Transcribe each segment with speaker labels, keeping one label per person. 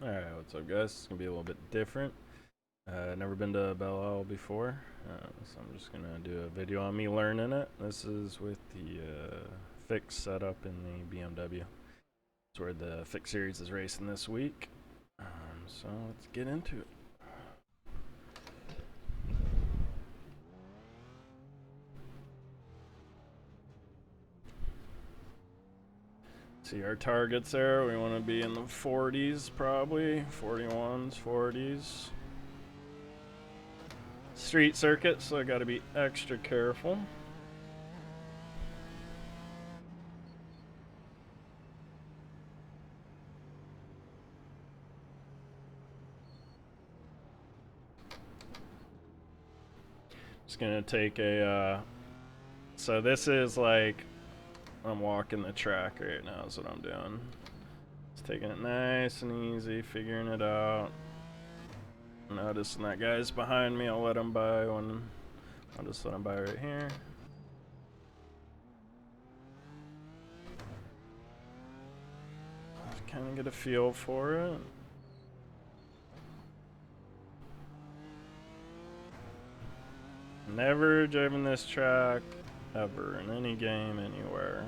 Speaker 1: Alright, what's up guys? It's gonna be a little bit different. Never been to Belle Isle before, so I'm just gonna do a video on me learning it. This is with the fixed setup in the BMW. It's where the fixed series is racing this week. So let's get into it. See our targets there. We want to be in the 40s probably, 41s, 40s. Street circuit, so I got to be extra careful. Just gonna take a. So this is like I'm walking the track right now. Is what I'm doing. Just taking it nice and easy, figuring it out. Noticing that guy's behind me. I'll let him by when. I'll just let him by right here. Kind of get a feel for it. Never driven this track ever in any game anywhere.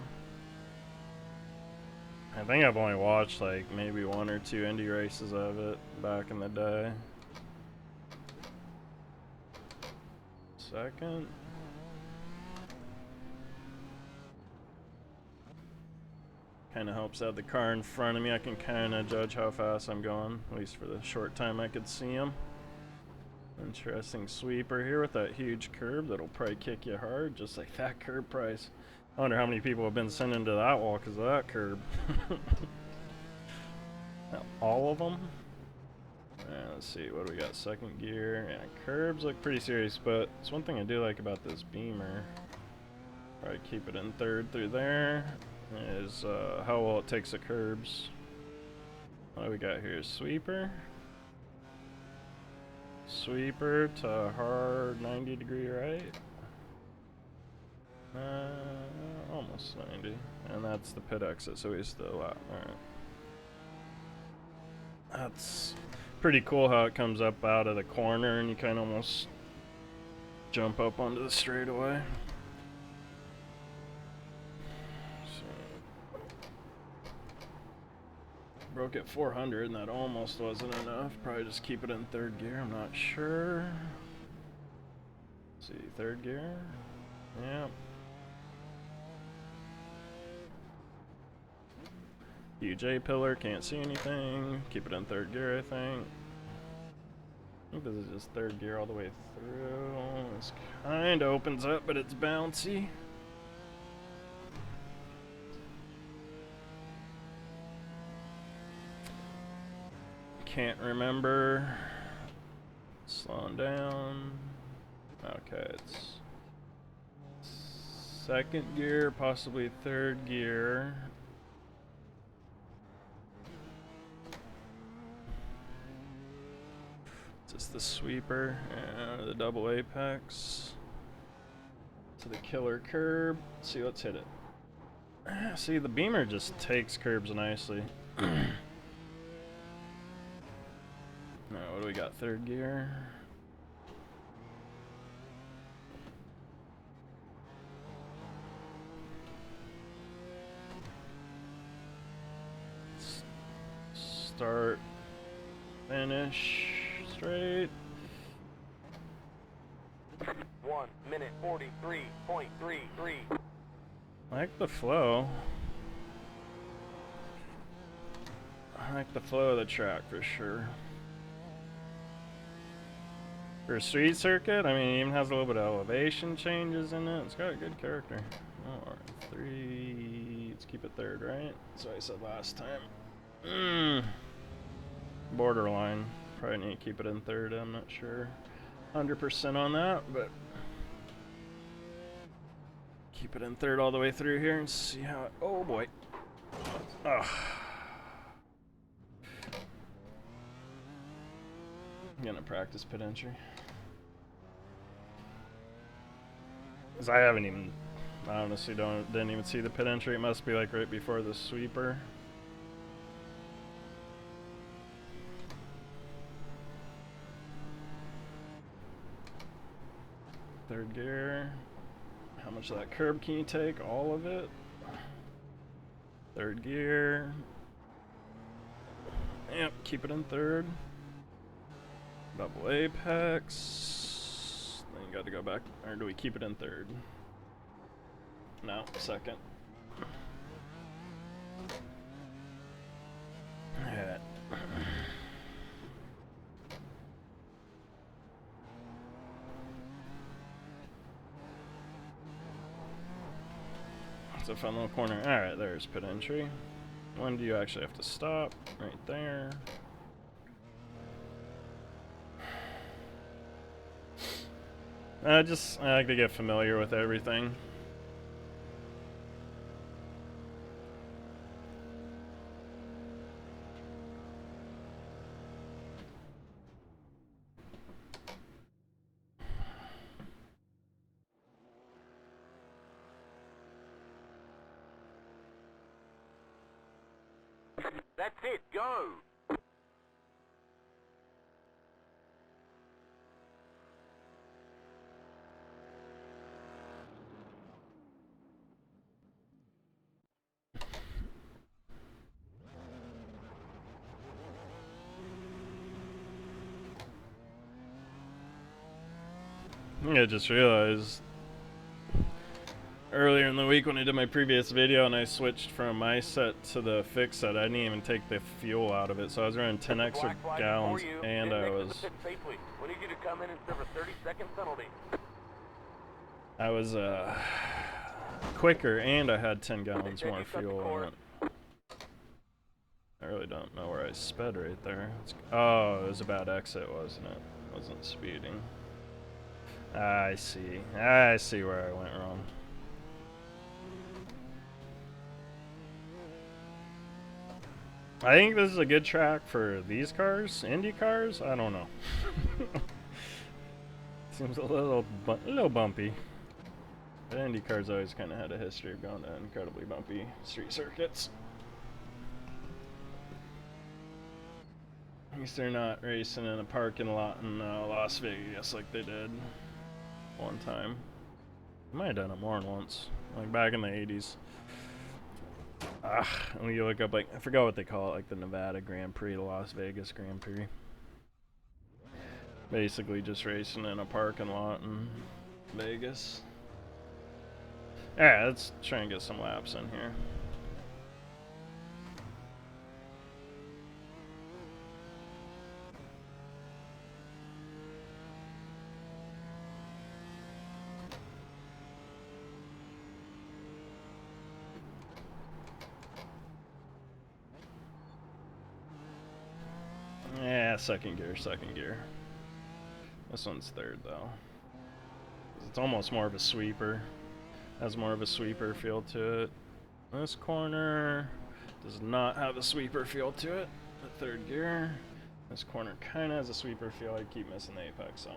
Speaker 1: I think I've only watched like maybe one or two indie races of it back in the day. Second. Kind of helps out the car in front of me. I can kind of judge how fast I'm going, at least for the short time I could see him. Interesting sweeper here with that huge curb that'll probably kick you hard, just like that curb price. I wonder how many people have been sent into that wall because of that curb. All of them? Let's see, what do we got? Second gear. Yeah, curbs look pretty serious, but it's one thing I do like about this Beamer. Probably keep it in third through there. Is how well it takes the curbs. What do we got here? Sweeper. Sweeper to hard 90-degree right. Almost 90. And that's the pit exit, so he's still out. Alright. That's pretty cool how it comes up out of the corner and you kind of almost jump up onto the straightaway. Broke at 400 and that almost wasn't enough. Probably just keep it in third gear, I'm not sure. Let's see, third gear? Yeah. Huge A-pillar, can't see anything. Keep it in third gear, I think. I think this is just third gear all the way through. This kind of opens up, but it's bouncy. Can't remember. Slowing down. Okay, it's second gear, possibly third gear. Is this the sweeper? Yeah, the double apex. To the killer curb. Let's see, let's hit it. See, the Beamer just takes curbs nicely. Now, what do we got? Third gear. Start. Finish. Straight.
Speaker 2: 1 minute 43.33.
Speaker 1: I like the flow. I like the flow of the track for sure. For a street circuit, I mean, it even has a little bit of elevation changes in it. It's got a good character. Oh, 3. Let's keep it third, right? That's what I said last time. Borderline. Probably need to keep it in third, I'm not sure 100% on that, but keep it in third all the way through here and see how it, oh boy. I'm gonna practice pit entry. Cause I honestly didn't even see the pit entry. It must be like right before the sweeper. Third gear. How much of that curb can you take? All of it. Third gear. Yep, keep it in third. Double apex. Then you got to go back. Or do we keep it in third? No, second. Alright. It's a fun little corner. Alright, there's pit entry. When do you actually have to stop? Right there. I like to get familiar with everything.
Speaker 2: That's it, go!
Speaker 1: I just realized earlier in the week when I did my previous video and I switched from my set to the fixed set, I didn't even take the fuel out of it, so I was running 10 extra gallons and I was quicker and I had 10 gallons more fuel on it. I really don't know where I sped right there. Oh, it was a bad exit, wasn't it? Wasn't speeding. I see where I went wrong. I think this is a good track for these cars, Indy cars. I don't know. Seems a little bumpy. But Indy cars always kind of had a history of going to incredibly bumpy street circuits. At least they're not racing in a parking lot in Las Vegas like they did one time. Might have done it more than once, like back in the 80s. When you look up, like, I forgot what they call it, like the Nevada Grand Prix, the Las Vegas Grand Prix. Basically just racing in a parking lot in Vegas. Alright, let's try and get some laps in here. Yeah, second gear. This one's third though. It's almost more of a sweeper. Has more of a sweeper feel to it. This corner does not have a sweeper feel to it. The third gear. This corner kind of has a sweeper feel. I keep missing the apex, so.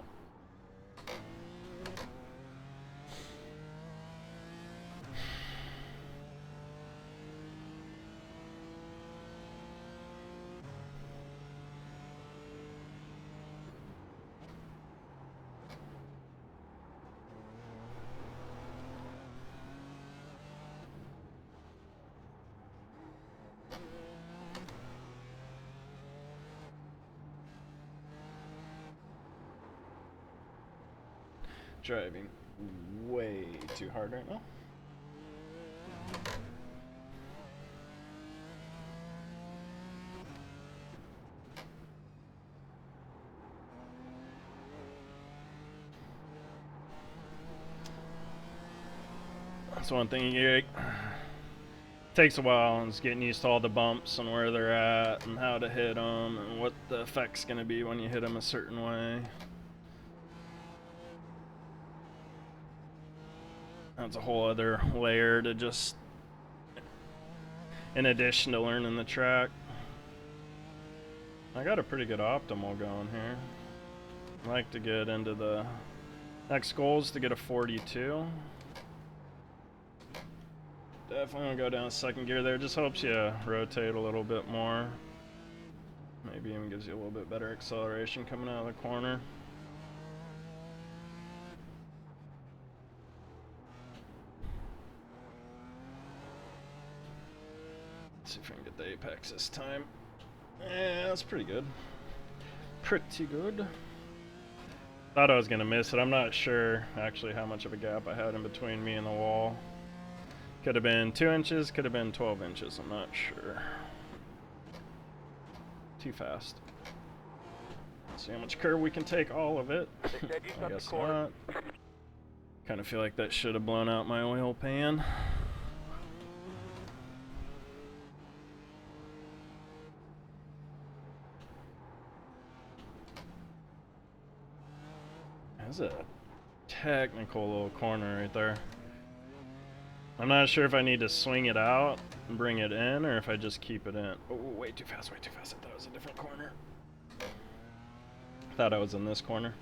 Speaker 1: Driving way too hard right now. That's one thing you get. Takes a while, and it's getting used to all the bumps and where they're at and how to hit them and what the effect's going to be when you hit them a certain way. That's a whole other layer to just, in addition to learning the track. I got a pretty good optimal going here. I like to get into the next goal is to get a 42. Definitely gonna go down second gear there. Just helps you rotate a little bit more. Maybe even gives you a little bit better acceleration coming out of the corner. apex this time. Yeah, that's pretty good. Pretty good. Thought I was gonna miss it. I'm not sure actually how much of a gap I had in between me and the wall. Could have been 2 inches, could have been 12 inches. I'm not sure. Too fast. See how much curve we can take, all of it. I guess not. Kind of feel like that should have blown out my oil pan. That's a technical little corner right there. I'm not sure if I need to swing it out and bring it in, or if I just keep it in. Oh, way too fast, way too fast. I thought it was a different corner. Thought I was in this corner.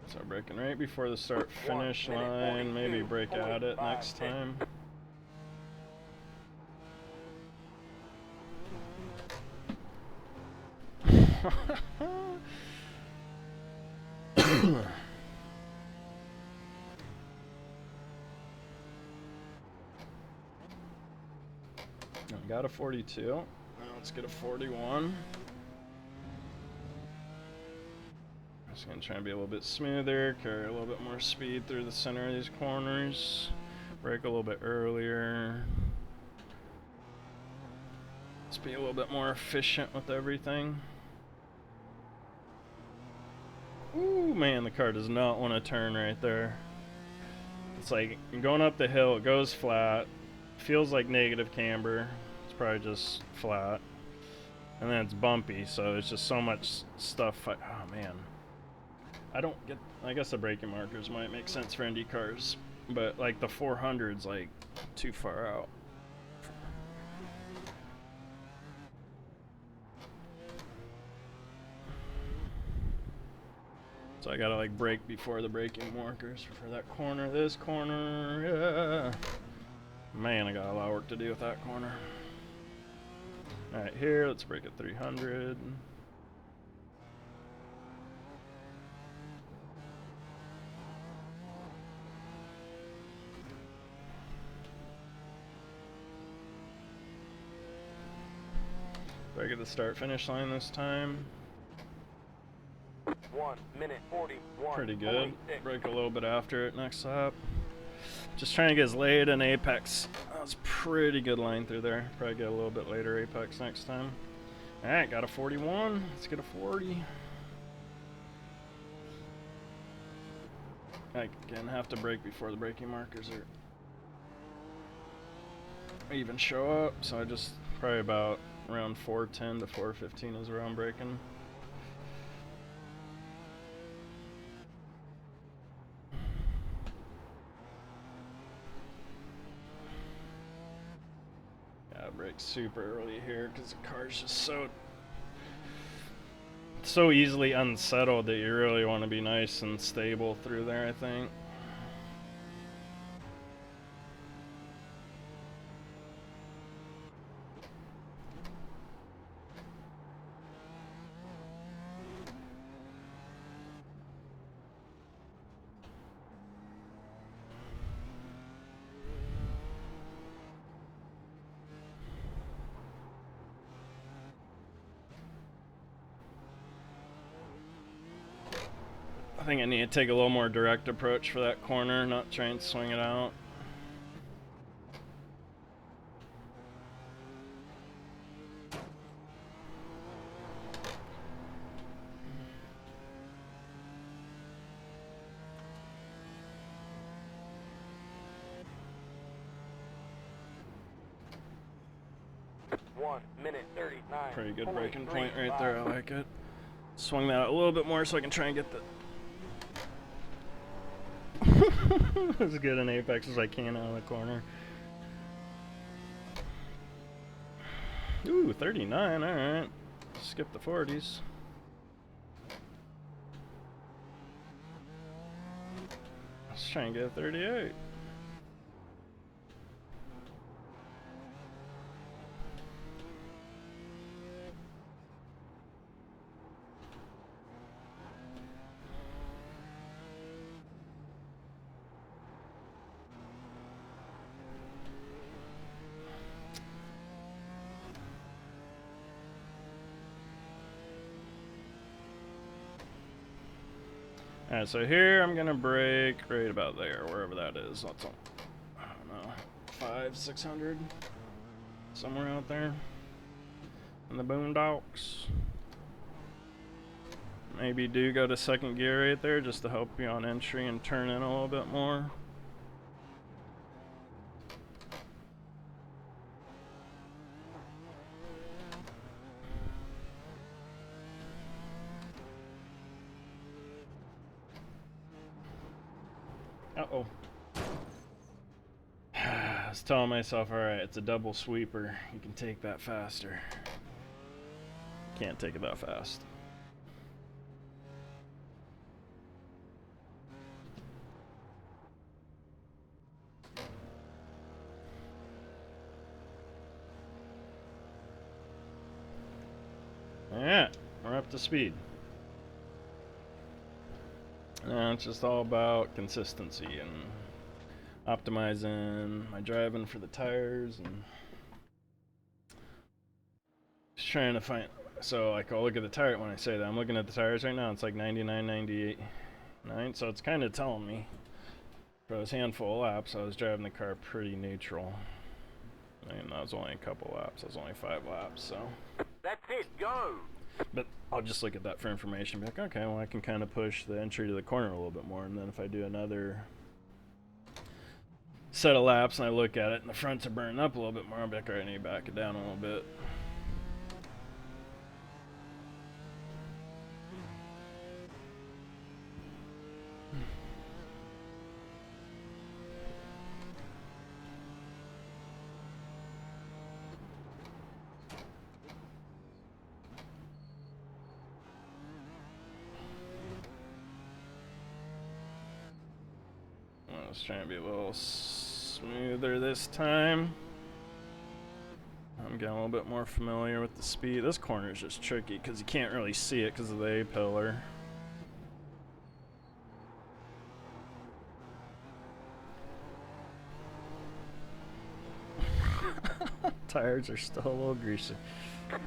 Speaker 1: So braking right before the start finish line, maybe brake at it next time. I got a 42. Now let's get a 41. Just gonna try and be a little bit smoother, carry a little bit more speed through the center of these corners, brake a little bit earlier. Let's be a little bit more efficient with everything. Ooh, man, the car does not want to turn right there. It's like going up the hill, it goes flat, feels like negative camber. It's probably just flat. And then it's bumpy, so it's just so much stuff. Oh, man. I don't get, I guess the braking markers might make sense for Indy cars, but like the 400's like too far out. So I gotta like brake before the braking markers for that corner, this corner, yeah. Man, I got a lot of work to do with that corner. Alright, here, let's brake at 300. Brake at the start finish line this time.
Speaker 2: 1 minute 41.
Speaker 1: Pretty good. Brake a little bit after it next lap. Just trying to get as late an apex. That was pretty good line through there. Probably get a little bit later apex next time. Alright, got a 41. Let's get a 40. I again have to brake before the braking markers are even show up, so I just probably about around 410 to 415 is where I'm braking. Yeah, brake super early here because the car's just so easily unsettled that you really want to be nice and stable through there, I think. I think I need to take a little more direct approach for that corner, not try and swing it out. Pretty good braking point right there, I like it. Swung that out a little bit more so I can try and get the as good an apex as I can out of the corner. Ooh, 39, alright. Skip the 40s. Let's try and get a 38. Alright, so here I'm gonna brake right about there, wherever that is. That's all, I don't know, 500-600, somewhere out there in the boondocks. Maybe do go to second gear right there just to help you on entry and turn in a little bit more. Uh-oh. I was telling myself, alright, it's a double sweeper. You can take that faster. Can't take it that fast. Alright, we're up to speed. Now it's just all about consistency and optimizing my driving for the tires and just trying to find. So like I'll look at the tire when I say that. I'm looking at the tires right now. It's like 99, 98, 9. So it's kind of telling me for those handful of laps I was driving the car pretty neutral. I mean, that was only a couple laps. That was only 5 laps. So
Speaker 2: That's it, go!
Speaker 1: but I'll just look at that for information. Be like, okay, well I can kind of push the entry to the corner a little bit more, and then if I do another set of laps and I look at it and the fronts are burning up a little bit more, I'll be like, alright, I need to back it down a little bit. I was trying to be a little smoother this time. I'm getting a little bit more familiar with the speed. This corner is just tricky because you can't really see it because of the A-pillar. Tires are still a little greasy.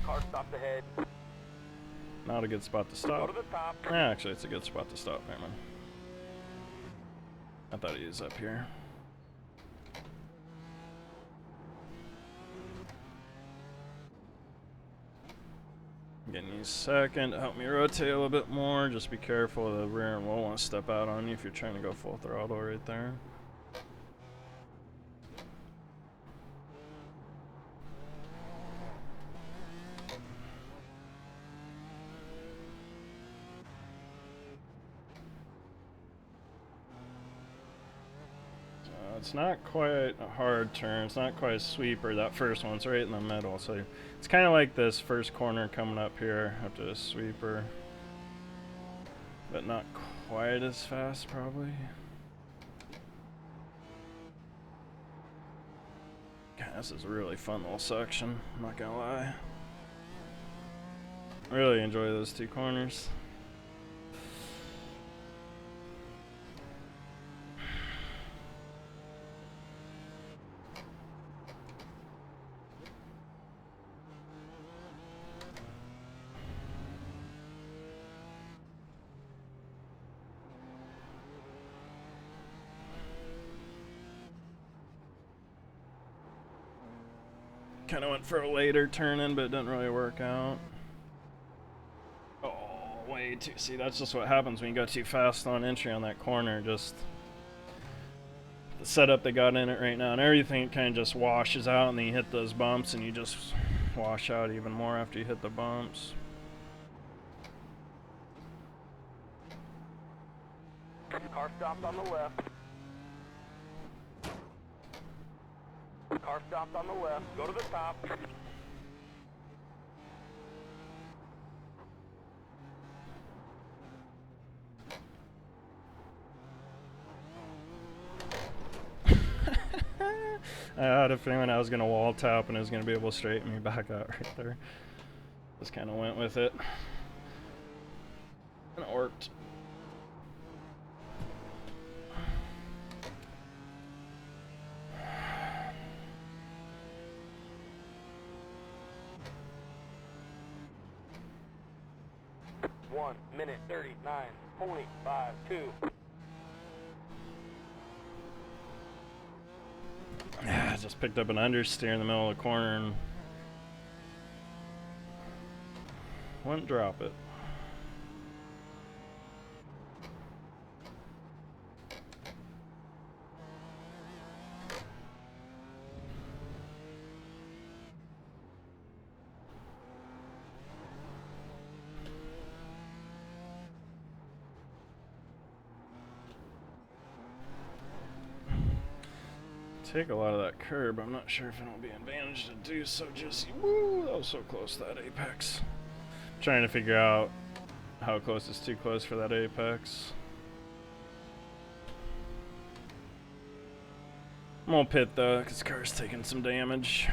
Speaker 2: Car stopped ahead.
Speaker 1: Not a good spot to stop.
Speaker 2: Go to the top.
Speaker 1: Actually, it's a good spot to stop, man. I thought he was up here. Getting you second to help me rotate a little bit more. Just be careful, the rear end will want to step out on you if you're trying to go full throttle right there. It's not quite a hard turn. It's not quite a sweeper. That first one's right in the middle. So it's kind of like this first corner coming up here after the sweeper. But not quite as fast, probably. God, this is a really fun little section. I'm not gonna lie. I really enjoy those 2 corners. Kind of went for a later turn in, but it didn't really work out. Oh, way too. See, that's just what happens when you go too fast on entry on that corner. Just the setup they got in it right now, and everything kind of just washes out, and then you hit those bumps, and you just wash out even more after you hit the bumps.
Speaker 2: Car stopped on the left. Car stopped on the left. Go to the top.
Speaker 1: I had a feeling I was going to wall tap and it was going to be able to straighten me back out right there. Just kind of went with it. And it worked.
Speaker 2: Minute 39. .52.
Speaker 1: I just picked up an understeer in the middle of the corner and wouldn't drop it. Take a lot of that curb. I'm not sure if it'll be an advantage to do so just... Woo! That was so close to that apex. I'm trying to figure out how close is too close for that apex. I'm gonna pit though, because the car's taking some damage.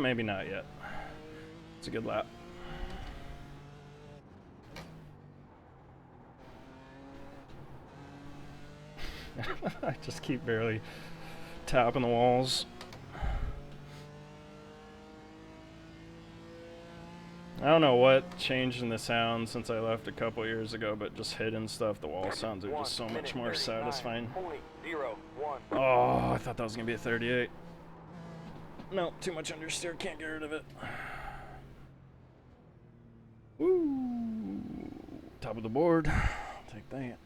Speaker 1: Maybe not yet. It's a good lap. I just keep barely tapping the walls. I don't know what changed in the sound since I left a couple years ago, but just hitting stuff, the wall sounds are just so much more satisfying. Oh, I thought that was going to be a 38. No, too much understeer, can't get rid of it. Woo! Top of the board. Take that.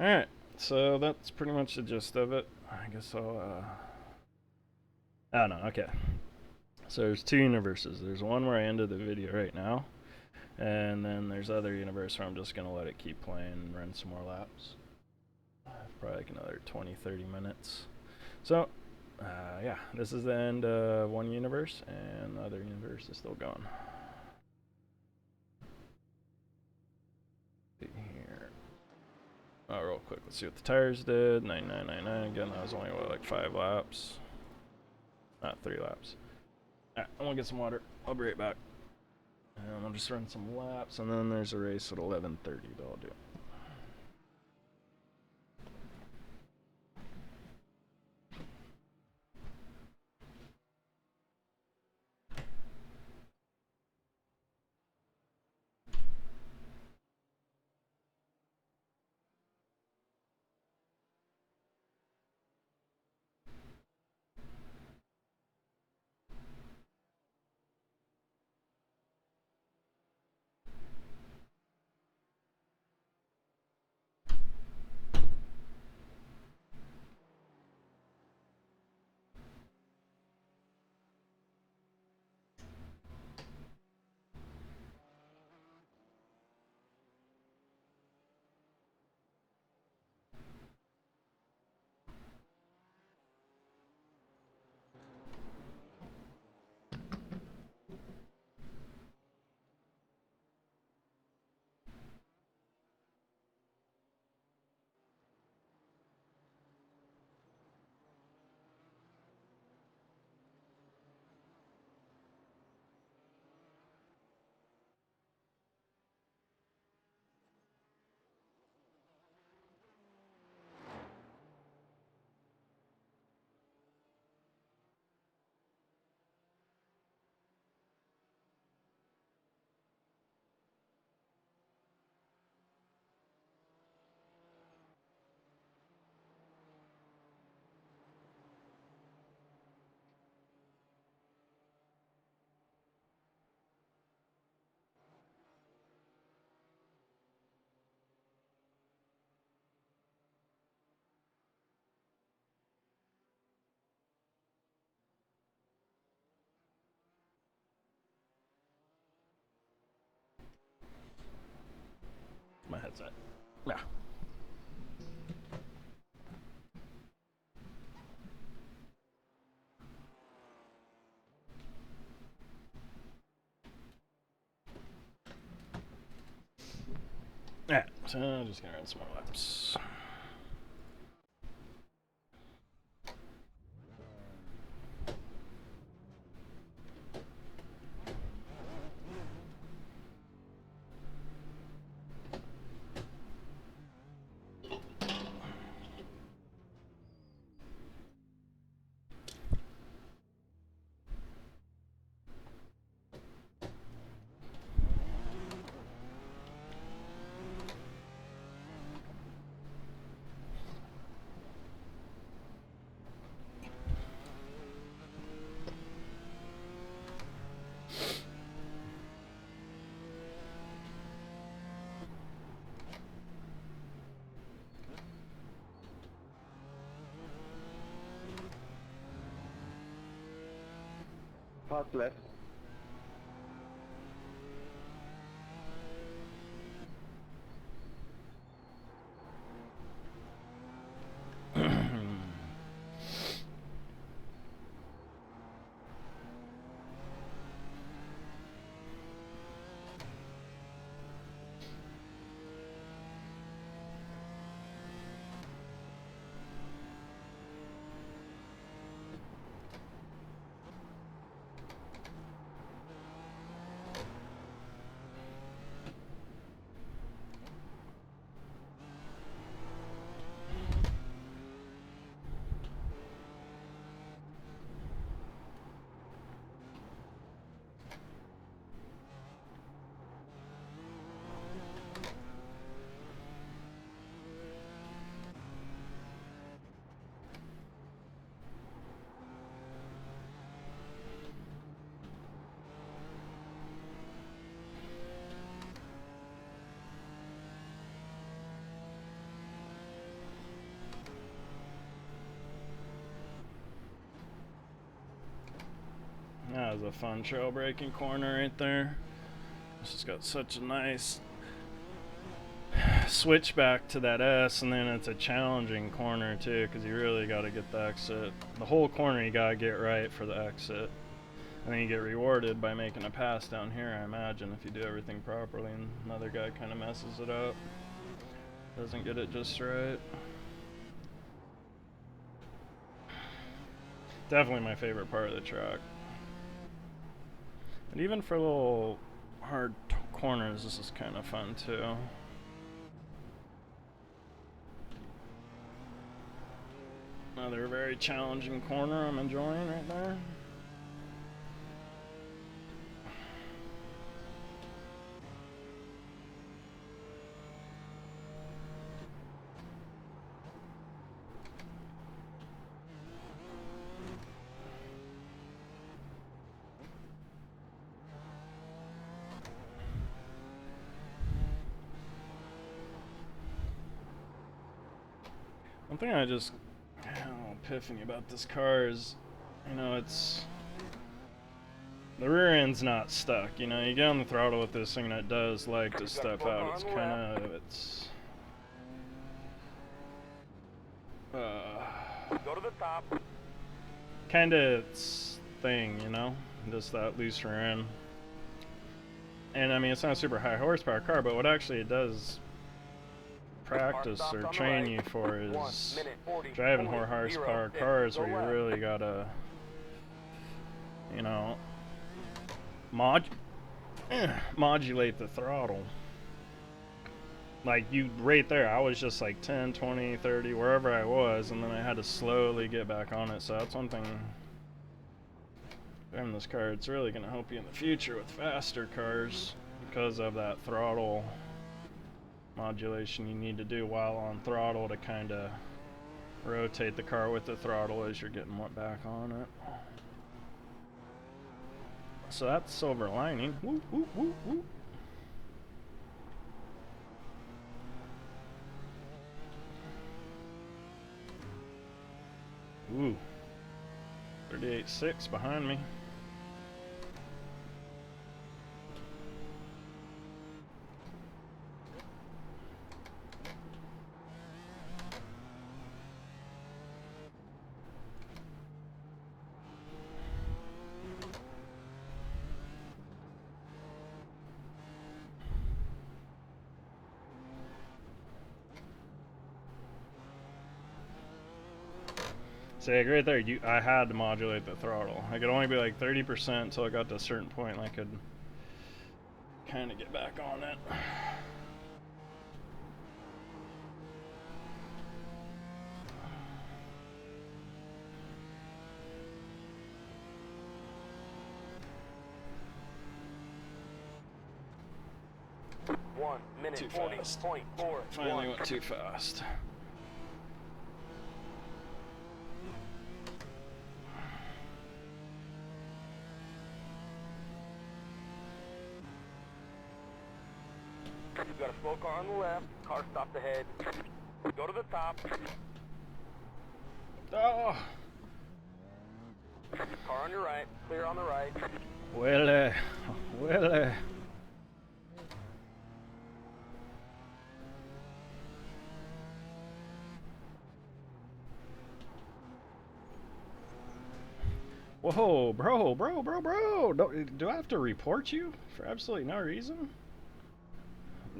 Speaker 1: Alright, so that's pretty much the gist of it. I guess I'll, oh no, okay. So there's two universes. There's one where I ended the video right now, and then there's other universe where I'm just gonna let it keep playing and run some more laps. Probably like another 20-30 minutes. So, yeah, this is the end of one universe, and the other universe is still going. See here. Oh, real quick, let's see what the tires did. 99.99. Again, that was only what, like 5 laps. Not 3 laps. Alright, I'm gonna get some water. I'll be right back. And I'll just run some laps, and then there's a race at 11:30 that I'll do. My headset. Yeah. Alright, so I'm just gonna run some more laps.
Speaker 2: cars left.
Speaker 1: That was a fun trail braking corner right there. It's just got such a nice switch back to that S, and then it's a challenging corner too, because you really got to get the exit. The whole corner you got to get right for the exit. And then you get rewarded by making a pass down here, I imagine, if you do everything properly, and another guy kind of messes it up. Doesn't get it just right. Definitely my favorite part of the track. And even for little hard corners, this is kind of fun too. Another very challenging corner I'm enjoying right there. One thing I just had a little epiphany about this car is, you know, it's the rear end's not stuck. You know, you get on the throttle with this thing and it does like to step out. It's kind of, it's
Speaker 2: Go to the top.
Speaker 1: kind of its thing, you know, just that loose rear end. And I mean, it's not a super high horsepower car, but what actually it does practice or train you for is driving high horsepower cars where you really gotta, you know, modulate the throttle. Like you right there, I was just like 10, 20, 30, wherever I was, and then I had to slowly get back on it. So that's one thing driving this car, it's really gonna help you in the future with faster cars because of that throttle modulation you need to do while on throttle to kind of rotate the car with the throttle as you're getting back on it. So that's silver lining. Woo, woo, woo, woo. Ooh, 38.6 behind me. So like right there, I had to modulate the throttle. I could only be like 30% until I got to a certain point and I could kind of get back on it. Too fast. Finally went too fast.
Speaker 2: You got a slow car on the left. Car stopped ahead. Go to the top.
Speaker 1: Oh!
Speaker 2: Car on your right. Clear on the right.
Speaker 1: Well, well. Whoa, bro. Do I have to report you for absolutely no reason?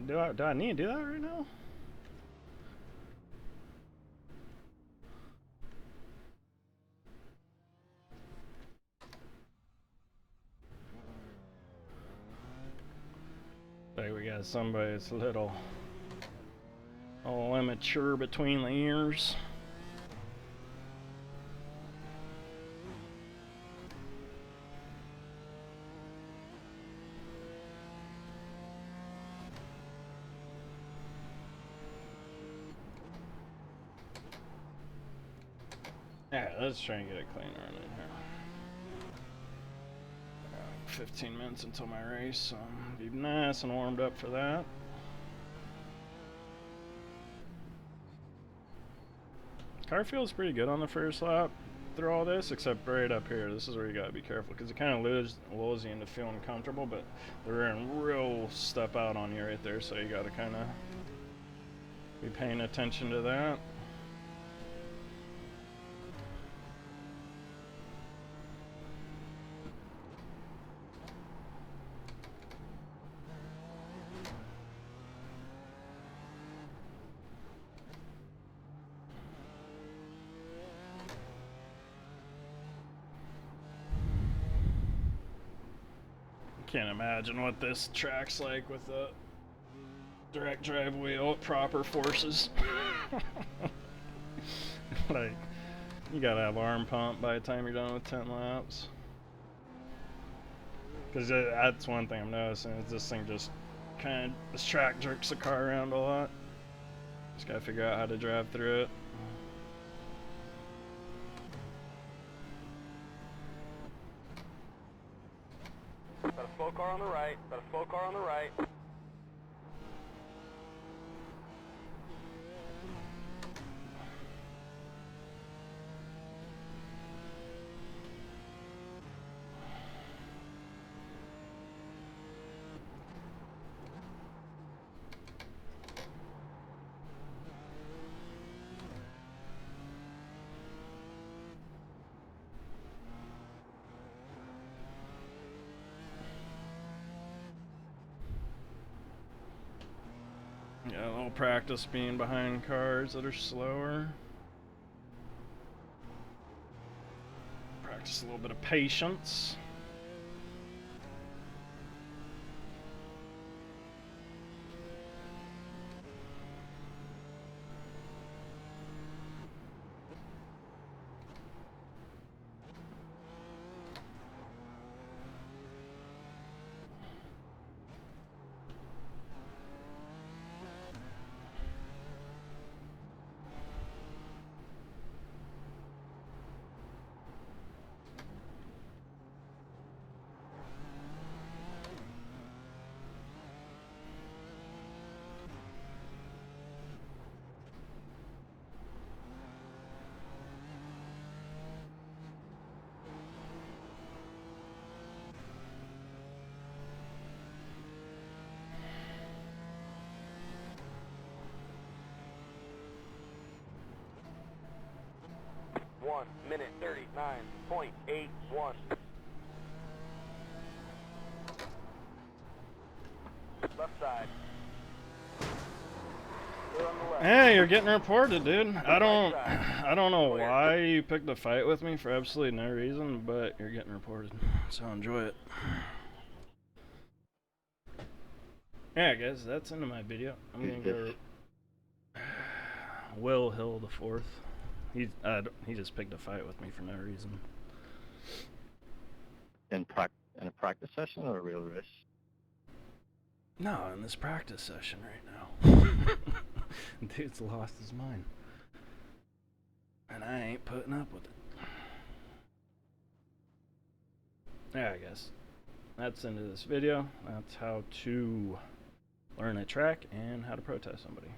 Speaker 1: Do I need to do that right now? Like we got somebody that's a little immature between the ears. Alright, let's try and get a clean run in here. 15 minutes until my race, so be nice and warmed up for that. Car feels pretty good on the first lap through all this, except right up here. This is where you gotta be careful, because it kind of lulls you into feeling comfortable, but they're in real step out on you right there, so you gotta kind of be paying attention to that. Can't imagine what this track's like with the direct drive wheel at proper forces. Like, you gotta have arm pump by the time you're done with 10 laps. Because that's one thing I'm noticing, is this thing just this track jerks the car around a lot. Just gotta figure out how to drive through it.
Speaker 2: Got a slow car on the right. Got a slow car on the right.
Speaker 1: Yeah, a little practice being behind cars that are slower. Practice a little bit of patience. One minute 39.81. Left side. Clear on the left. Hey, you're getting reported, dude. I don't know why you picked a fight with me for absolutely no reason, but you're getting reported. So enjoy it. Yeah, guys, that's into my video. I'm gonna go. Will Hill the fourth. He just picked a fight with me for no reason.
Speaker 3: In a practice session or a real race?
Speaker 1: No, in this practice session right now. Dude's lost his mind. And I ain't putting up with it. Yeah, I guess that's into this video. That's how to learn a track and how to protest somebody.